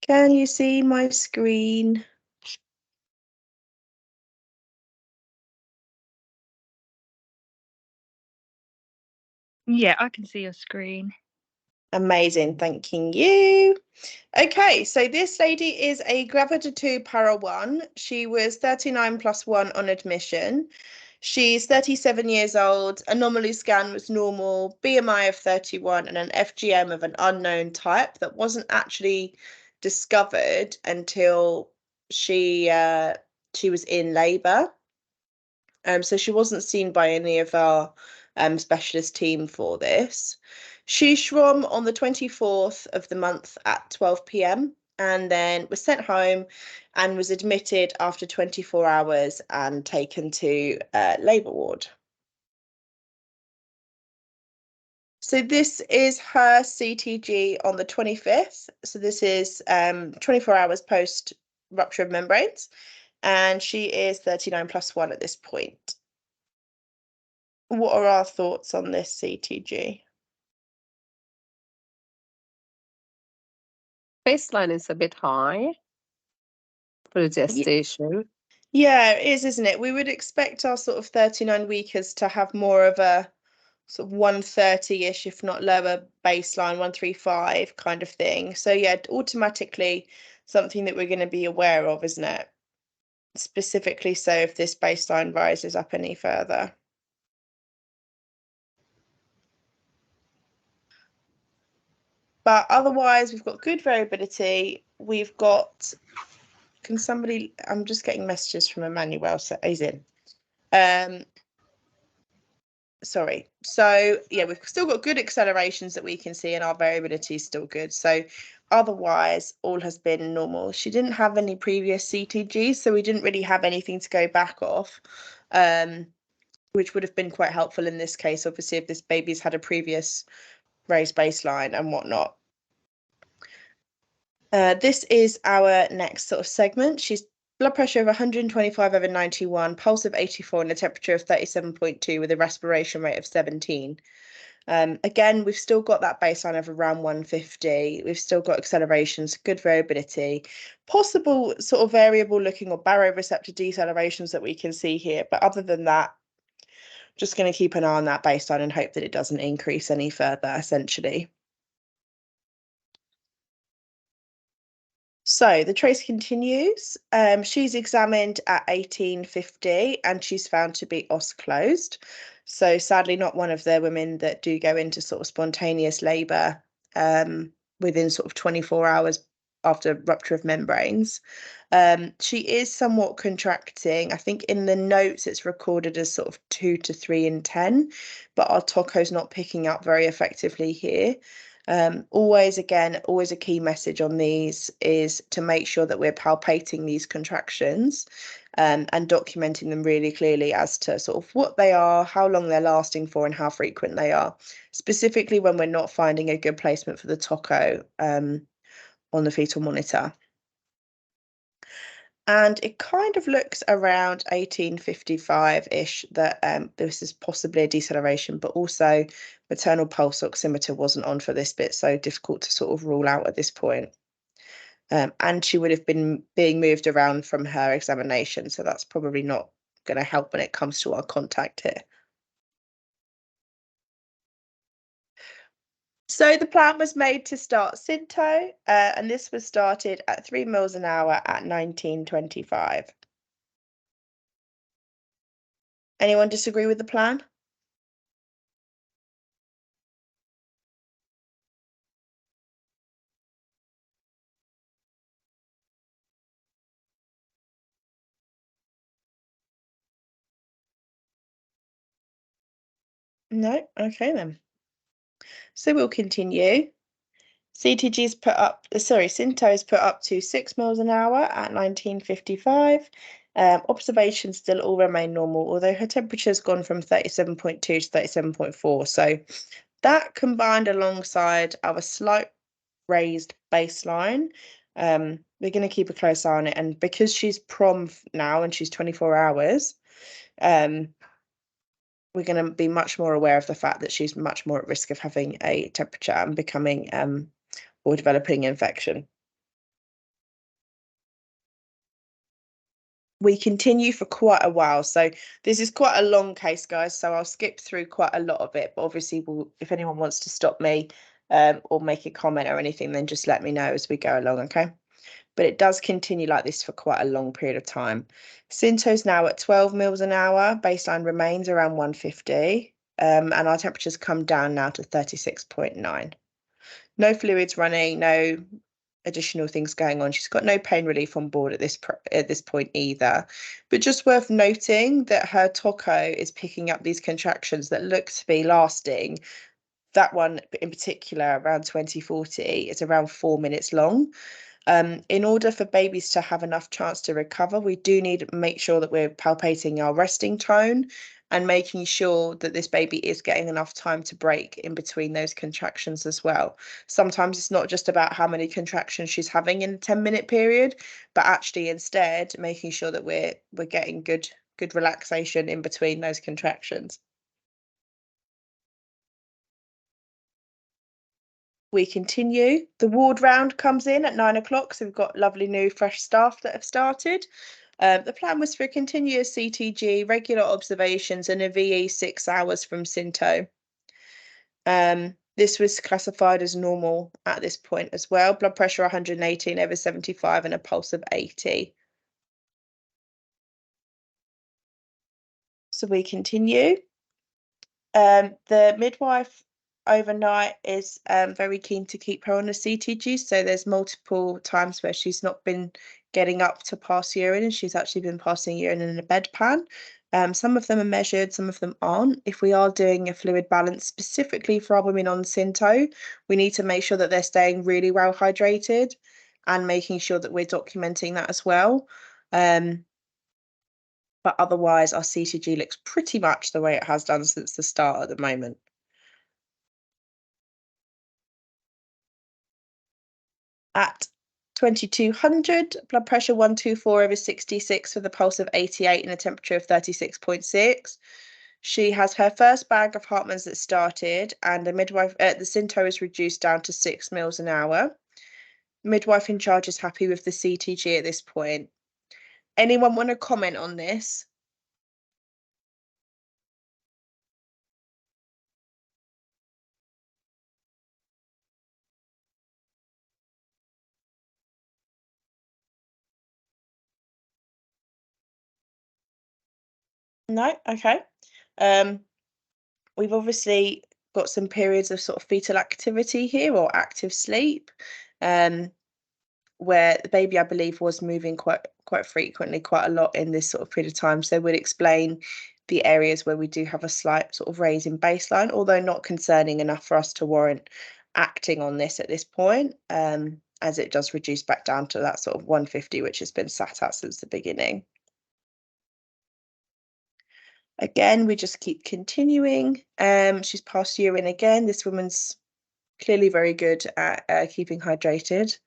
Can you see my screen? Yeah, I can see your screen. Amazing, thanking you. Okay, so this lady is a Gravida 2 Para 1. She was 39 plus 1 on admission. She's 37 years old. Anomaly scan was normal, BMI of 31, and an FGM of an unknown type that wasn't actually discovered until she was in labour. So she wasn't seen by any of our specialist team for this. She shrom on the 24th of the month at 12 p.m. and then was sent home and was admitted after 24 hours and taken to labour ward. So this is her CTG on the 25th. So this is 24 hours post rupture of membranes, and she is 39 plus 1 at this point. What are our thoughts on this CTG? Baseline is a bit high for the gestation. Yeah, it is, isn't it? We would expect our sort of 39 weekers to have more of a sort of 130-ish, if not lower baseline, 135 kind of thing. So yeah, automatically something that we're going to be aware of, isn't it? Specifically so if this baseline rises up any further. But otherwise, we've got good variability. We've got, can somebody, I'm just getting messages from Emmanuel, so he's in. Sorry. So yeah, we've still got good accelerations that we can see, and our variability is still good. So otherwise, all has been normal. She didn't have any previous CTGs, so we didn't really have anything to go back off, which would have been quite helpful in this case, obviously, if this baby's had a previous raised baseline and whatnot. This is our next sort of segment. She's blood pressure of 125 over 91, pulse of 84, and a temperature of 37.2 with a respiration rate of 17. Again, we've still got that baseline of around 150. We've still got accelerations, good variability, possible sort of variable looking or baroreceptor decelerations that we can see here. But other than that, just going to keep an eye on that baseline and hope that it doesn't increase any further, essentially. So the trace continues. She's examined at 1850 and she's found to be os closed. So sadly, not one of the women that do go into sort of spontaneous labour within sort of 24 hours after rupture of membranes. She is somewhat contracting. I think in the notes it's recorded as sort of 2 to 3 in 10, but our toco's not picking up very effectively here. Always a key message on these is to make sure that we're palpating these contractions and documenting them really clearly as to sort of what they are, how long they're lasting for, and how frequent they are, specifically when we're not finding a good placement for the toco on the fetal monitor. And it kind of looks around 1855-ish that this is possibly a deceleration, but also maternal pulse oximeter wasn't on for this bit, so difficult to sort of rule out at this point. And she would have been being moved around from her examination, so that's probably not going to help when it comes to our contact here. So the plan was made to start Synto, and this was started at 3 mils an hour at 1925. Anyone disagree with the plan? No? Okay then. So we'll continue. CTG is put up, Synto is put up to 6 mils an hour at 1955. Observations still all remain normal, although her temperature has gone from 37.2 to 37.4. So that combined alongside our slight raised baseline, we're going to keep a close eye on it. And because she's prom now and she's 24 hours, we're going to be much more aware of the fact that she's much more at risk of having a temperature and becoming or developing infection. We continue for quite a while. So this is quite a long case, guys. So I'll skip through quite a lot of it. But obviously, if anyone wants to stop me or make a comment or anything, then just let me know as we go along, okay? But it does continue like this for quite a long period of time. Synto's now at 12 mils an hour. Baseline remains around 150. And our temperatures come down now to 36.9. No fluids running, no additional things going on. She's got no pain relief on board at this point either. But just worth noting that her TOCO is picking up these contractions that look to be lasting. That one in particular, around 2040, is around 4 minutes long. In order for babies to have enough chance to recover, we do need to make sure that we're palpating our resting tone and making sure that this baby is getting enough time to break in between those contractions as well. Sometimes it's not just about how many contractions she's having in a 10-minute period, but actually instead making sure that we're getting good relaxation in between those contractions. We continue. The ward round comes in at 9 o'clock, so we've got lovely new fresh staff that have started. The plan was for continuous CTG, regular observations, and a VE 6 hours from Synto. This was classified as normal at this point as well. Blood pressure 118/75 and a pulse of 80. So we continue. The midwife overnight is very keen to keep her on a CTG, so there's multiple times where she's not been getting up to pass urine and she's actually been passing urine in a bedpan. Some of them are measured, some of them aren't. If we are doing a fluid balance specifically for our women on Synto, we need to make sure that they're staying really well hydrated and making sure that we're documenting that as well. But otherwise, our CTG looks pretty much the way it has done since the start at the moment. At 2200, blood pressure 124/66 with a pulse of 88 and a temperature of 36.6. She has her first bag of Hartmann's that started, and the midwife the Synto is reduced down to 6 mils an hour. Midwife in charge is happy with the CTG at this point. Anyone want to comment on this? No? Okay. We've obviously got some periods of sort of fetal activity here or active sleep, where the baby, I believe, was moving quite frequently, quite a lot in this sort of period of time. So we'd explain the areas where we do have a slight sort of raise in baseline, although not concerning enough for us to warrant acting on this at this point, as it does reduce back down to that sort of 150, which has been sat at since the beginning. Again, we just keep continuing. She's passed urine again. This woman's clearly very good at keeping hydrated.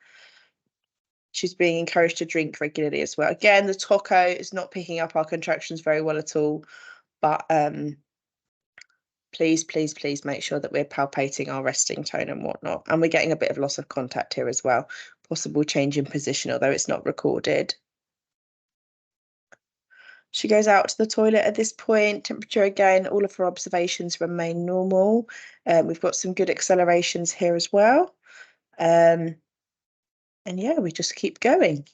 She's being encouraged to drink regularly as well. Again, the TOCO is not picking up our contractions very well at all, but please make sure that we're palpating our resting tone and whatnot. And we're getting a bit of loss of contact here as well. Possible change in position, although it's not recorded. She goes out to the toilet at this point. Temperature again, all of her observations remain normal. We've got some good accelerations here as well. And yeah, we just keep going.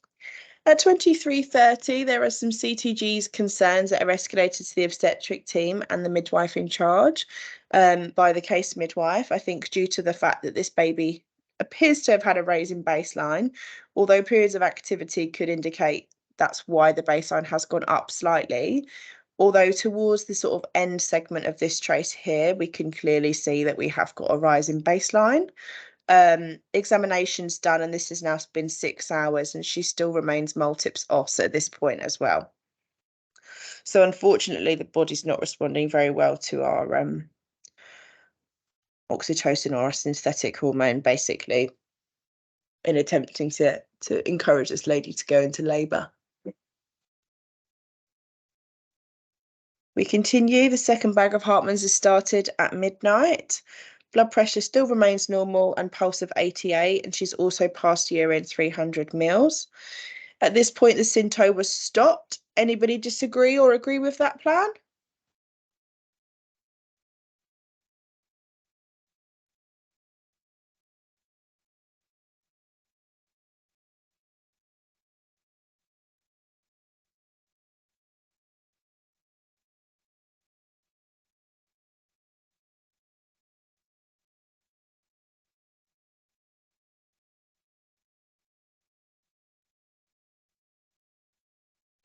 At 23:30, there are some CTG's concerns that are escalated to the obstetric team and the midwife in charge by the case midwife, I think due to the fact that this baby appears to have had a raise in baseline, although periods of activity could indicate that's why the baseline has gone up slightly. Although towards the sort of end segment of this trace here, we can clearly see that we have got a rise in baseline. Examinations done, and this has now been 6 hours, and she still remains multips os at this point as well. So unfortunately, the body's not responding very well to our oxytocin or our synthetic hormone, basically, in attempting to encourage this lady to go into labour. We continue. The second bag of Hartmann's is started at midnight. Blood pressure still remains normal and pulse of 88, and she's also passed urine 300 mils. At this point, the Synto was stopped. Anybody disagree or agree with that plan?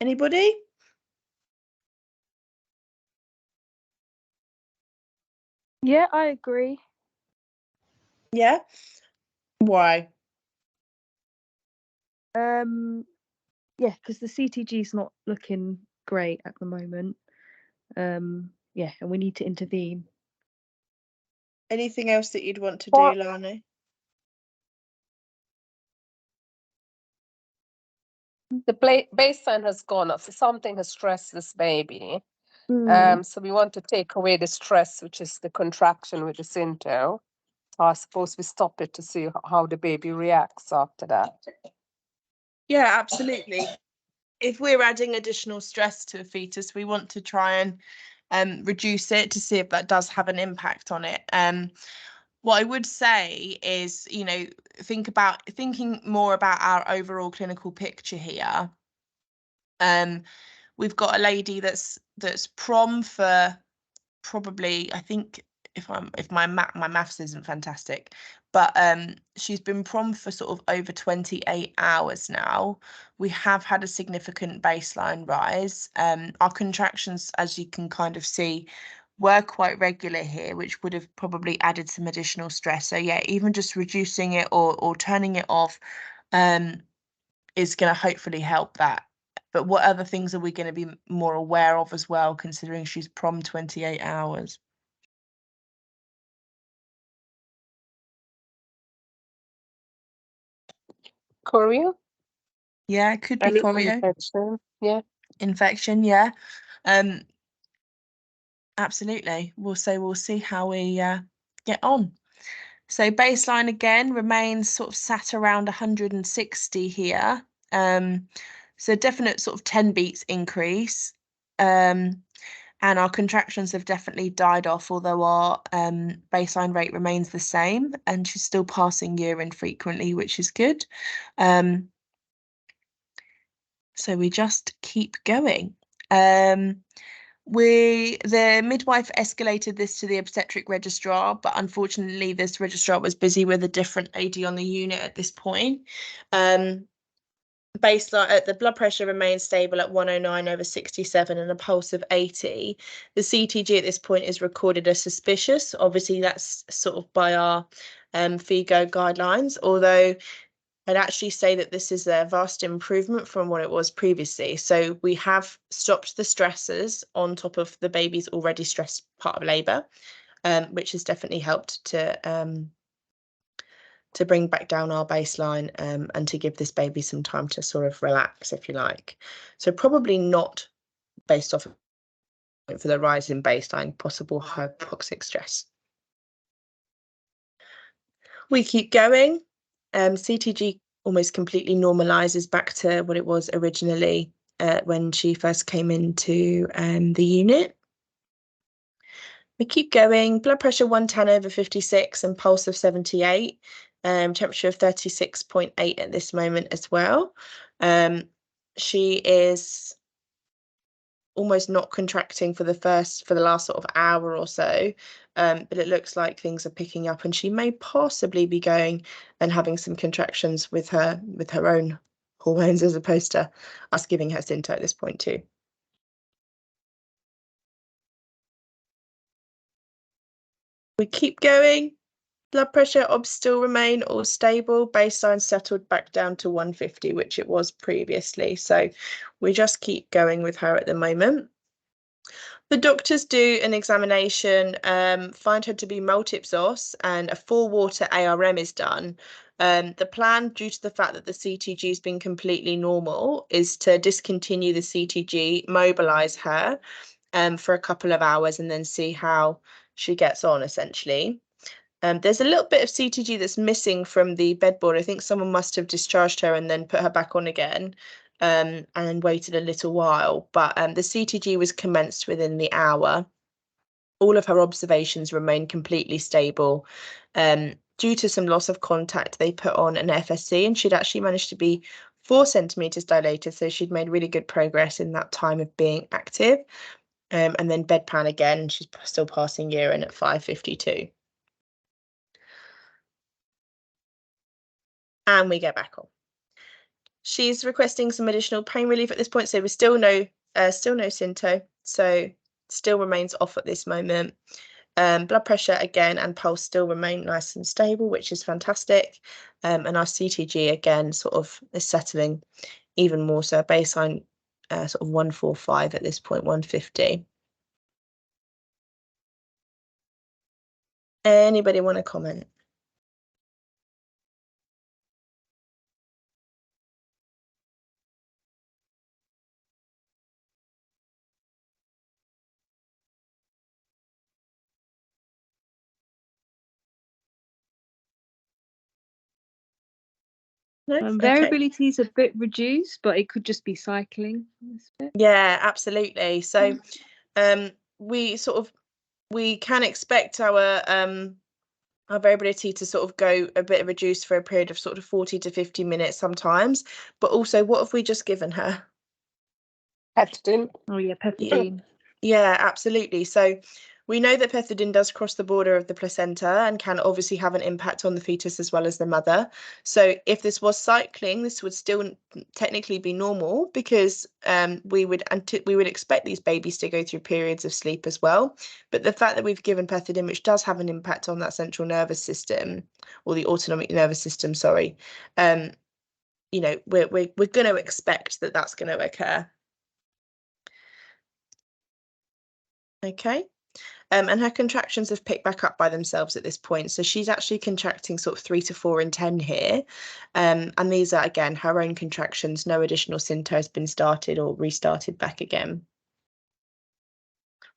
Anybody? Yeah, I agree. Yeah. Why? Yeah, because the CTG is not looking great at the moment. Yeah, and we need to intervene. Anything else that you'd want to do, Well, Lani? the baseline has gone up, so something has stressed this baby. So we want to take away the stress, which is the contraction with the Synto. So I suppose we stop it to see how the baby reacts after that. Yeah, absolutely. If we're adding additional stress to a fetus, we want to try and reduce it to see if that does have an impact on it. What I would say is, you know, thinking more about our overall clinical picture here. We've got a lady that's prom for probably, I think, if my maths isn't fantastic, but she's been prom for sort of over 28 hours now. We have had a significant baseline rise. Our contractions, as you can kind of see, were quite regular here, which would have probably added some additional stress. So yeah, even just reducing it or turning it off is going to hopefully help that. But what other things are we going to be more aware of as well, considering she's prom 28 hours? Choreo? Yeah, it could be Any choreo. infection? Yeah. Infection, yeah. Absolutely. We'll see how we get on. So baseline again remains sort of sat around 160 here. So definite sort of 10 beats increase. And our contractions have definitely died off, although our baseline rate remains the same, and she's still passing urine frequently, which is good. So we just keep going. The midwife escalated this to the obstetric registrar, but unfortunately this registrar was busy with a different AD on the unit at this point. Baseline, the blood pressure remains stable at 109/67 and a pulse of 80. The CTG at this point is recorded as suspicious. Obviously, that's sort of by our FIGO guidelines, although I'd actually say that this is a vast improvement from what it was previously. So we have stopped the stressors on top of the baby's already stressed part of labour, which has definitely helped to bring back down our baseline and to give this baby some time to sort of relax, if you like. So probably not based off for the rise in baseline, possible hypoxic stress. We keep going. CTG almost completely normalizes back to what it was originally when she first came into the unit. We keep going. Blood pressure 110/56 and pulse of 78. Temperature of 36.8 at this moment as well. She is almost not contracting for the last sort of hour or so, but it looks like things are picking up, and she may possibly be going and having some contractions with her own hormones as opposed to us giving her Synto at this point too. We keep going. Blood pressure obs still remain all stable. Baseline settled back down to 150, which it was previously. So we just keep going with her at the moment. The doctors do an examination, find her to be multipsos, and a full water ARM is done. The plan, due to the fact that the CTG has been completely normal, is to discontinue the CTG, mobilize her for a couple of hours, and then see how she gets on, essentially. There's a little bit of CTG that's missing from the bedboard. I think someone must have discharged her and then put her back on again. and then waited a little while, but the CTG was commenced within the hour. All of her observations remained completely stable. Due to some loss of contact, they put on an FSC, and she'd actually managed to be 4 centimeters dilated, so she'd made really good progress in that time of being active. And then bedpan again, she's still passing urine at 5:52. And we get back on. She's requesting some additional pain relief at this point, so we're still no Synto, so still remains off at this moment. Blood pressure again and pulse still remain nice and stable, which is fantastic. And our CTG again sort of is settling even more, so a baseline sort of 145 at this point, 150. Anybody want to comment? No? Okay. Variability is a bit reduced, but it could just be cycling. Yeah, absolutely. So we can expect our variability to sort of go a bit reduced for a period of sort of 40 to 50 minutes sometimes. But also, what have we just given her? Pethidine. Oh yeah, pethidine. Yeah, absolutely. So we know that pethidine does cross the border of the placenta and can obviously have an impact on the fetus as well as the mother. So if this was cycling, this would still technically be normal, because we would expect these babies to go through periods of sleep as well. But the fact that we've given pethidine, which does have an impact on that central nervous system, or the autonomic nervous system, sorry, you know, we're going to expect that that's going to occur. Okay. And her contractions have picked back up by themselves at this point. So she's actually contracting sort of 3 to 4 in 10 here. And these are, again, her own contractions. No additional Synto has been started or restarted back again.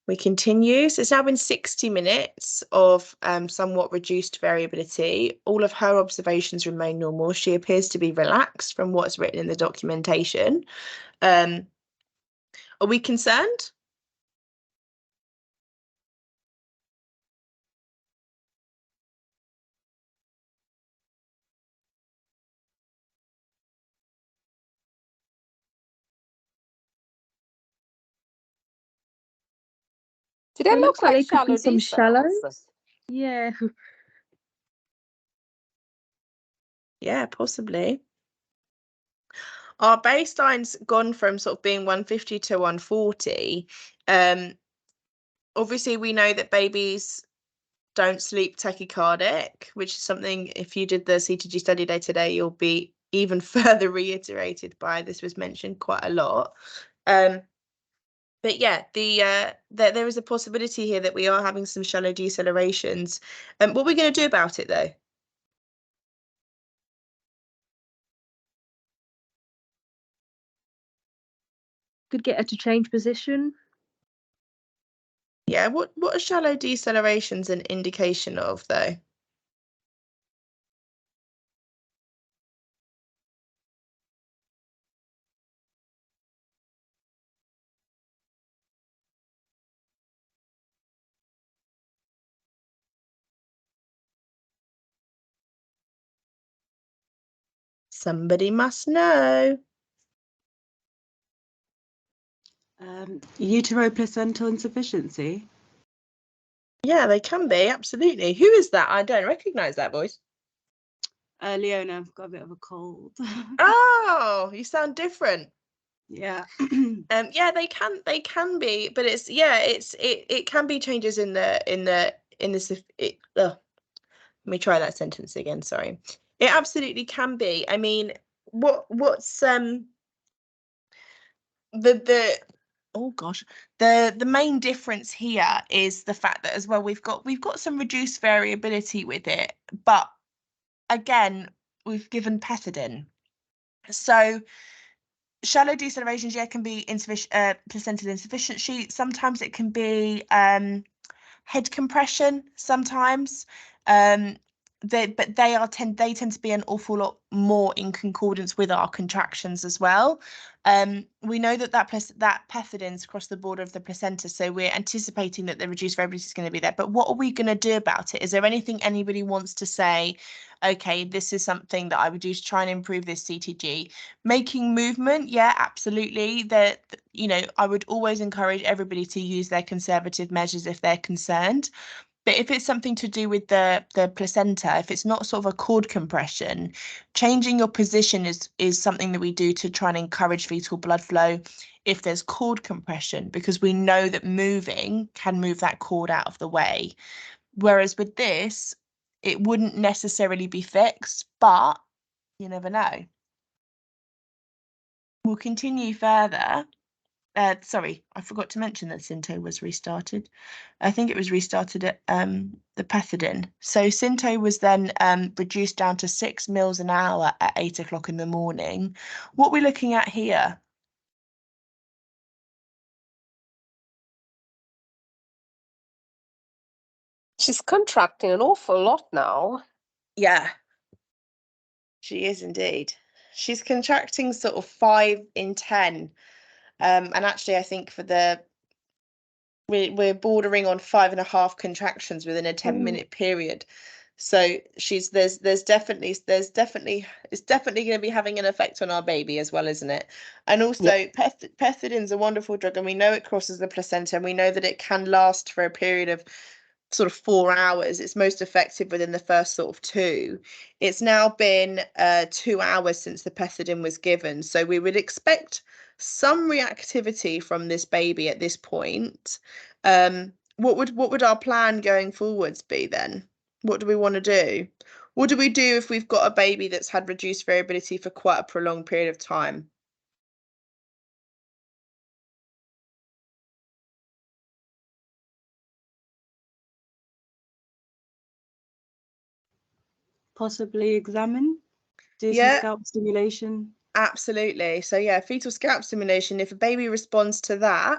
We continue. So it's now been 60 minutes of somewhat reduced variability. All of her observations remain normal. She appears to be relaxed from what's written in the documentation. Are we concerned? Do they look like there could be some shallows? Yeah. Yeah, possibly. Our baseline's gone from sort of being 150 to 140. Obviously, we know that babies don't sleep tachycardic, which is something, if you did the CTG study day today, you'll be even further reiterated by. This was mentioned quite a lot. But yeah, there is a possibility here that we are having some shallow decelerations. What are we going to do about it, though? Could get her to change position. Yeah, what are shallow decelerations an indication of, though? Somebody must know. Uteroplacental insufficiency. Yeah, they can be, absolutely. Who is that? I don't recognise that voice. Leona, I've got a bit of a cold. Oh, you sound different. Yeah. Yeah, they can be, but it can be changes in this. Let me try that sentence again. Sorry. It absolutely can be. I mean, what's the oh gosh, the main difference here is the fact that as well we've got some reduced variability with it, but again we've given pethidine, so shallow decelerations, yeah, can be insufficient, placental insufficiency. Sometimes it can be head compression. Sometimes they tend to be an awful lot more in concordance with our contractions as well. We know that pethidin's across the border of the placenta, so we're anticipating that the reduced variability is going to be there. But what are we going to do about it? Is there anything anybody wants to say? Okay, this is something that I would do to try and improve this CTG. Making movement, yeah, absolutely. That, you know, I would always encourage everybody to use their conservative measures if they're concerned. But if it's something to do with the placenta, if it's not sort of a cord compression, changing your position is something that we do to try and encourage fetal blood flow if there's cord compression, because we know that moving can move that cord out of the way. Whereas with this, it wouldn't necessarily be fixed, but you never know. We'll continue further. Sorry, I forgot to mention that Synto was restarted. I think it was restarted at the pethidin. So Synto was then reduced down to 6 mils an hour at 8 o'clock in the morning. What we're looking at here. She's contracting an awful lot now. Yeah, she is indeed. She's contracting sort of 5 in 10. And actually, I think for we're bordering on 5.5 contractions within a 10-minute period. So there's definitely it's definitely going to be having an effect on our baby as well, isn't it? And also, yep. Pethidin's a wonderful drug, and we know it crosses the placenta, and we know that it can last for a period of sort of 4 hours. It's most effective within the first sort of 2. It's now been 2 hours since the pethidin was given, so we would expect some reactivity from this baby at this point. What would our plan going forwards be then? What do we want to do? What do we do if we've got a baby that's had reduced variability for quite a prolonged period of time? Possibly examine, do some scalp stimulation. Absolutely. So yeah, fetal scalp stimulation, if a baby responds to that,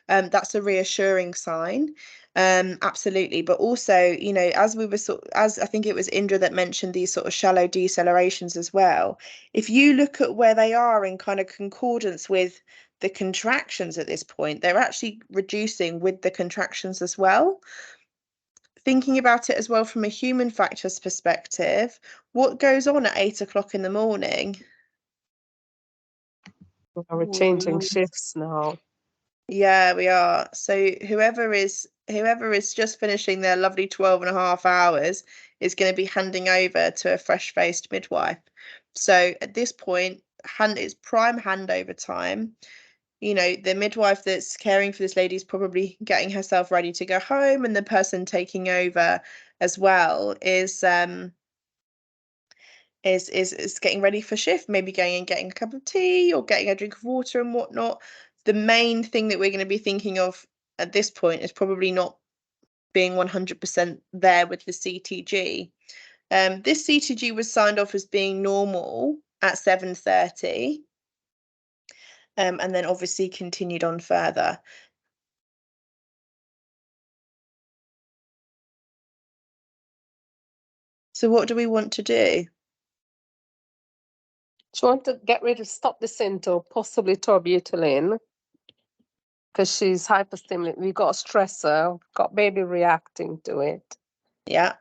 that's a reassuring sign. Absolutely. But also, you know, as I think it was Indra that mentioned these sort of shallow decelerations as well. If you look at where they are in kind of concordance with the contractions at this point, they're actually reducing with the contractions as well. Thinking about it as well from a human factors perspective, what goes on at 8 o'clock in the morning? We're changing shifts now. Yeah, we are. So whoever is just finishing their lovely 12.5 hours is going to be handing over to a fresh-faced midwife. So at this point, it's prime handover time. You know, the midwife that's caring for this lady is probably getting herself ready to go home, and the person taking over as well is getting ready for shift, maybe going and getting a cup of tea or getting a drink of water and whatnot. The main thing that we're going to be thinking of at this point is probably not being 100% there with the CTG. This CTG was signed off as being normal at 7:30, and then obviously continued on further. So what do we want to do? Do you want to stop the Synto, possibly torbutylin, because she's hyperstimulated. We've got a stressor, got baby reacting to it. Yeah.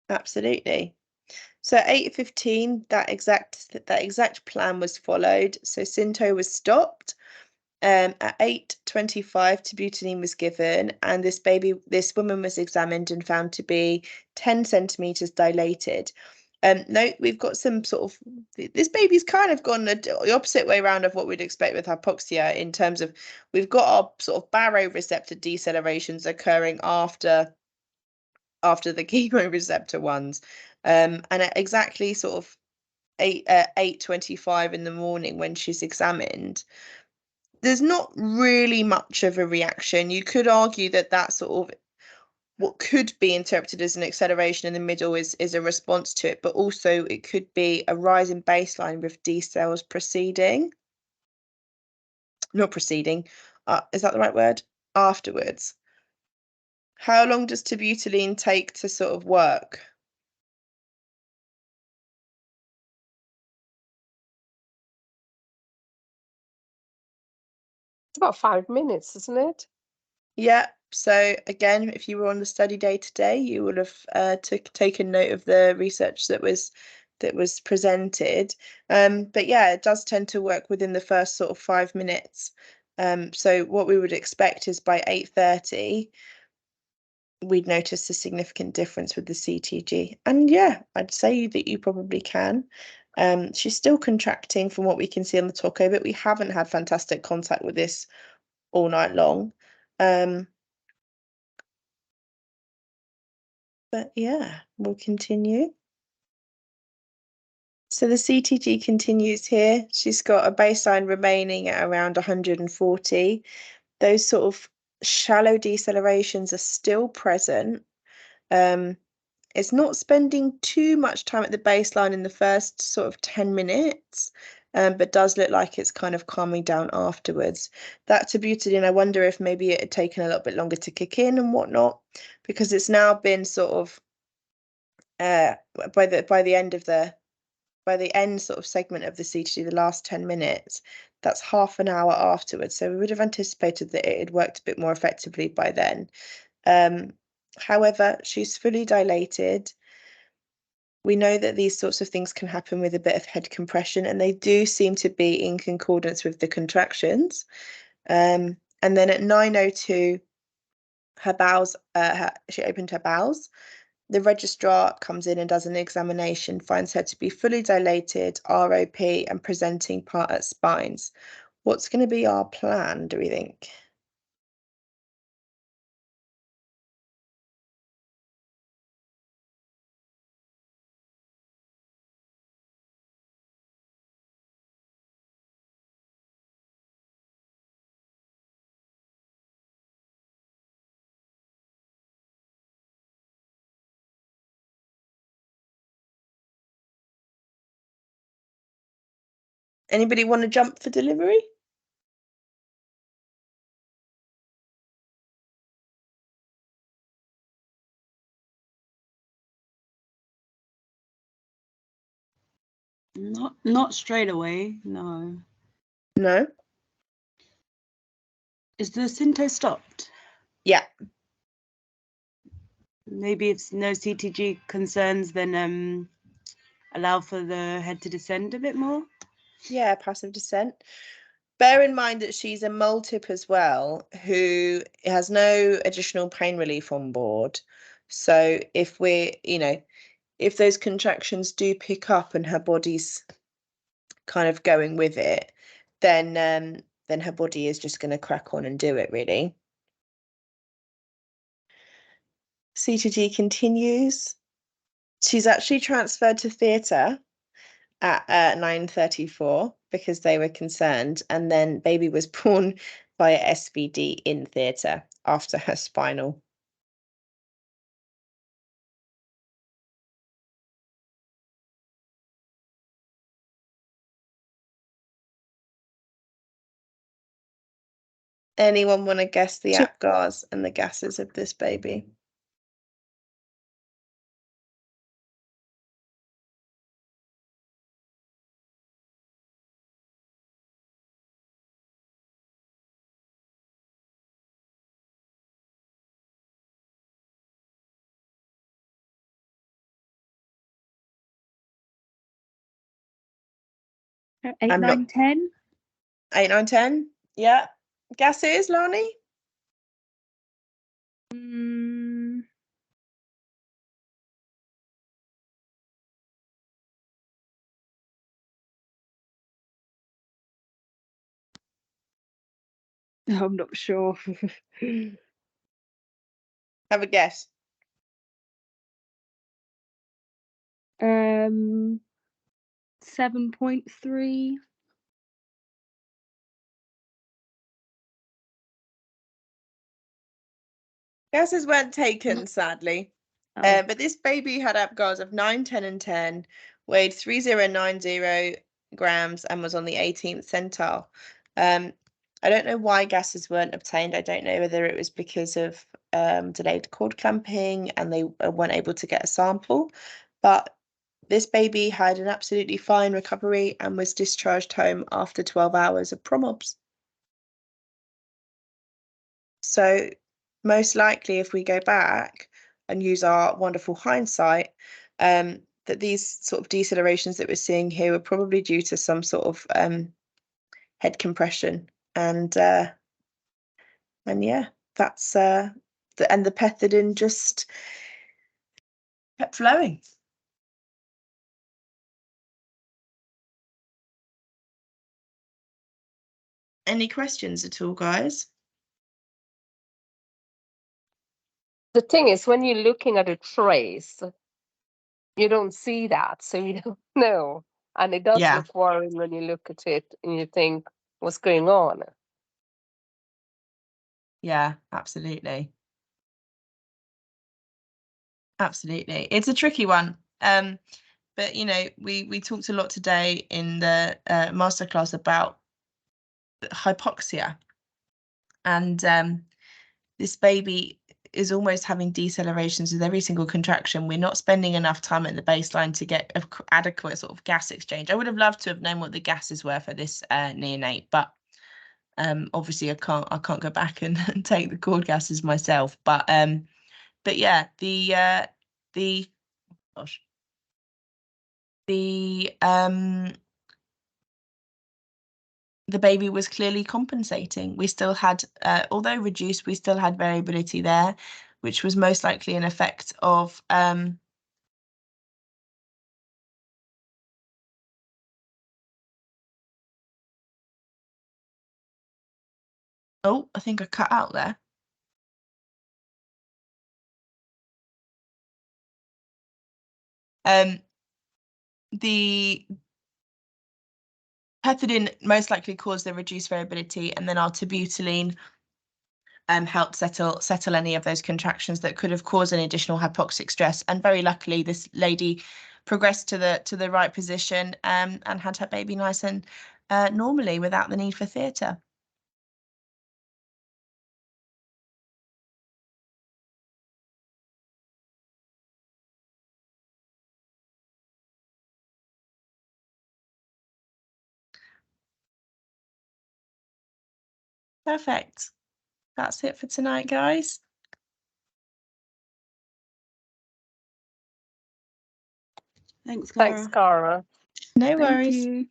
Absolutely. So 8:15, that exact plan was followed. So Synto was stopped. At 8:25, terbutaline was given, and this woman was examined and found to be 10 centimeters dilated. Note, we've got some sort of, this baby's kind of gone the opposite way around of what we'd expect with hypoxia, in terms of we've got our sort of baroreceptor decelerations occurring after the chemoreceptor ones. And at exactly sort of 8:25 in the morning when she's examined, there's not really much of a reaction. You could argue that sort of what could be interpreted as an acceleration in the middle is a response to it, but also it could be a rise in baseline with D cells proceeding. Not proceeding, is that the right word? Afterwards. How long does terbutaline take to sort of work? It's about 5 minutes, isn't it? Yeah. So again, if you were on the study day today, you would have taken note of the research that was presented. But yeah, it does tend to work within the first sort of 5 minutes. So what we would expect is by 8:30, we'd notice a significant difference with the CTG. And yeah, I'd say that you probably can. She's still contracting from what we can see on the Toco, but we haven't had fantastic contact with this all night long. But yeah, we'll continue. So the CTG continues here. She's got a baseline remaining at around 140. Those sort of shallow decelerations are still present. It's not spending too much time at the baseline in the first sort of 10 minutes, but does look like it's kind of calming down afterwards. That terbutaline, I wonder if maybe it had taken a little bit longer to kick in and whatnot, because it's now been sort of by the end sort of segment of the CTG, the last 10 minutes, that's half an hour afterwards. So we would have anticipated that it had worked a bit more effectively by then. However, she's fully dilated. We know that these sorts of things can happen with a bit of head compression, and they do seem to be in concordance with the contractions. And then at 9:02, her bowels, she opened her bowels. The registrar comes in and does an examination, finds her to be fully dilated, ROP, and presenting part at spines. What's going to be our plan, do we think? Anybody want to jump for delivery? Not straight away, no. No. Is the Synto stopped? Yeah. Maybe if no CTG concerns, then allow for the head to descend a bit more. Yeah, passive descent. Bear in mind that she's a multip as well, who has no additional pain relief on board. So if if those contractions do pick up and her body's kind of going with it, then her body is just going to crack on and do it, really. CTG continues. She's actually transferred to theatre at 9:34 because they were concerned, and then baby was born via SVD in theatre after her spinal. Anyone want to guess the APGARs and the gases of this baby? Eight, I'm nine, not 10. 8, 9, 10. Yeah. Gases, Lani? I'm not sure. Have a guess. 7.3. Gases weren't taken, sadly. Oh. But this baby had APGARs of 9, 10, and 10, weighed 3090 grams, and was on the 18th centile. I don't know why gases weren't obtained. I don't know whether it was because of delayed cord clamping, and they weren't able to get a sample. But this baby had an absolutely fine recovery and was discharged home after 12 hours of PROMOBS. So most likely, if we go back and use our wonderful hindsight, that these sort of decelerations that we're seeing here were probably due to some sort of head compression, and yeah, that's the pethidine just kept flowing. Any questions at all, guys? The thing is, when you're looking at a trace, you don't see that, so you don't know. And it does look worrying when you look at it and you think, what's going on? Yeah, absolutely. Absolutely. It's a tricky one. But you know, we talked a lot today in the masterclass about hypoxia, and this baby is almost having decelerations with every single contraction. We're not spending enough time at the baseline to get adequate sort of gas exchange. I would have loved to have known what the gases were for this neonate, but obviously I can't go back and take the cord gases myself. But yeah, the baby was clearly compensating. We still had, although reduced, we still had variability there, which was most likely an effect of oh, I think I cut out there. The pethidine most likely caused the reduced variability, and then our terbutaline helped settle any of those contractions that could have caused any additional hypoxic stress. And very luckily, this lady progressed to the right position and had her baby nice and normally without the need for theatre. Perfect. That's it for tonight, guys. Thanks, Cara. Thanks, Cara. No Thank worries. you.